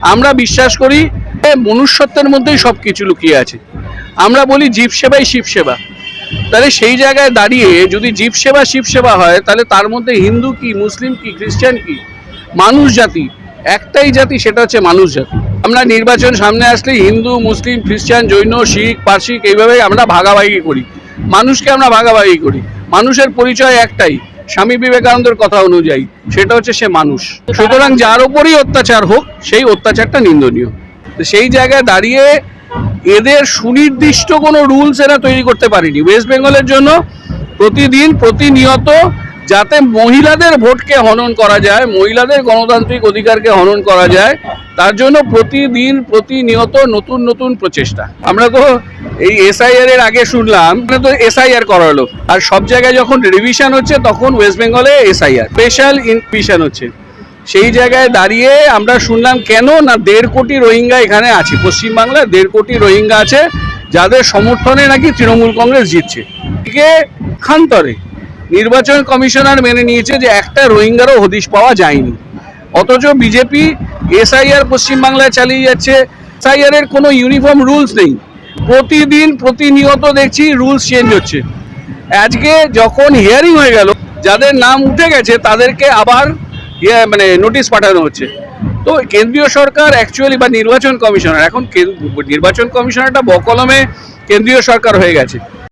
আমরা বিশ্বাস করি মনুষ্যত্বের মধ্যেই সবকিছু লুকিয়ে আছে। আমরা বলি জীব সেবাই শিব সেবা। তাহলে সেই জায়গায় দাঁড়িয়ে যদি জীব সেবা শিব সেবা হয়, তাহলে তার মধ্যে হিন্দু কি, মুসলিম কি, খ্রিস্টান কি, মানুষ জাতি একটাই জাতি, সেটা হচ্ছে মানুষ জাতি। আমরা নির্বাচন সামনে আসলে হিন্দু, মুসলিম, খ্রিস্টান, জৈন, শিখ, পার্সিক এইভাবে আমরা ভাগাভাগি করি। মানুষকে আমরা ভাগাভাগি করি। মানুষের পরিচয় একটাই, স্বামী বিবেকানন্দের কথা অনুযায়ী, সেটা হচ্ছে সে মানুষ। সুতরাং যার ওপরই অত্যাচার হোক, সেই অত্যাচারটা নিন্দনীয়। সেই জায়গায় দাঁড়িয়ে এদের সুনির্দিষ্ট কোনো রুলস এরা তৈরি করতে পারেনি ওয়েস্ট বেঙ্গলের জন্য। প্রতিদিন প্রতিনিয়ত যাতে মহিলাদের ভোটকে হনন করা যায়, মহিলাদের গণতান্ত্রিক অধিকারকে হনন করা যায়, তার জন্য প্রতিদিন প্রতিনিয়ত নতুন নতুন প্রচেষ্টা। আমরা তো এই এসআইআর এর আগে শুনলাম তো এসআইআর করা হলো, আর সব জায়গায় যখন রিভিশন হচ্ছে তখন ওয়েস্ট বেঙ্গলে এসআইআর স্পেশাল ইনভিশন হচ্ছে। সেই জায়গায় দাঁড়িয়ে আমরা শুনলাম কেন না 1.5 কোটি রোহিঙ্গা এখানে আছে, পশ্চিমবাংলায় 1.5 কোটি রোহিঙ্গা আছে, যাদের সমর্থনে নাকি তৃণমূল কংগ্রেস জিতছে। একে খান্তরে নির্বাচন কমিশনার মেনে নিয়েছে যে একটা রোহিঙ্গারও হদিশ পাওয়া যায়নি, অথচ বিজেপি এসআইআর পশ্চিমবাংলায় চালিয়ে যাচ্ছে। এসআইআর এর কোনো ইউনিফর্ম রুলস নেই, প্রতিদিন প্রতিনিয়ত দেখছি রুলস চেঞ্জ হচ্ছে। আজকে যখন হিয়ারিং হয়ে গেল, যাদের নাম উঠে গেছে তাদেরকে আবার নোটিশ পাঠানো হচ্ছে। তো কেন্দ্রীয় সরকার অ্যাকচুয়ালি বা নির্বাচন কমিশনার, এখন নির্বাচন কমিশনারটা বকলমে কেন্দ্রীয় সরকার হয়ে গেছে।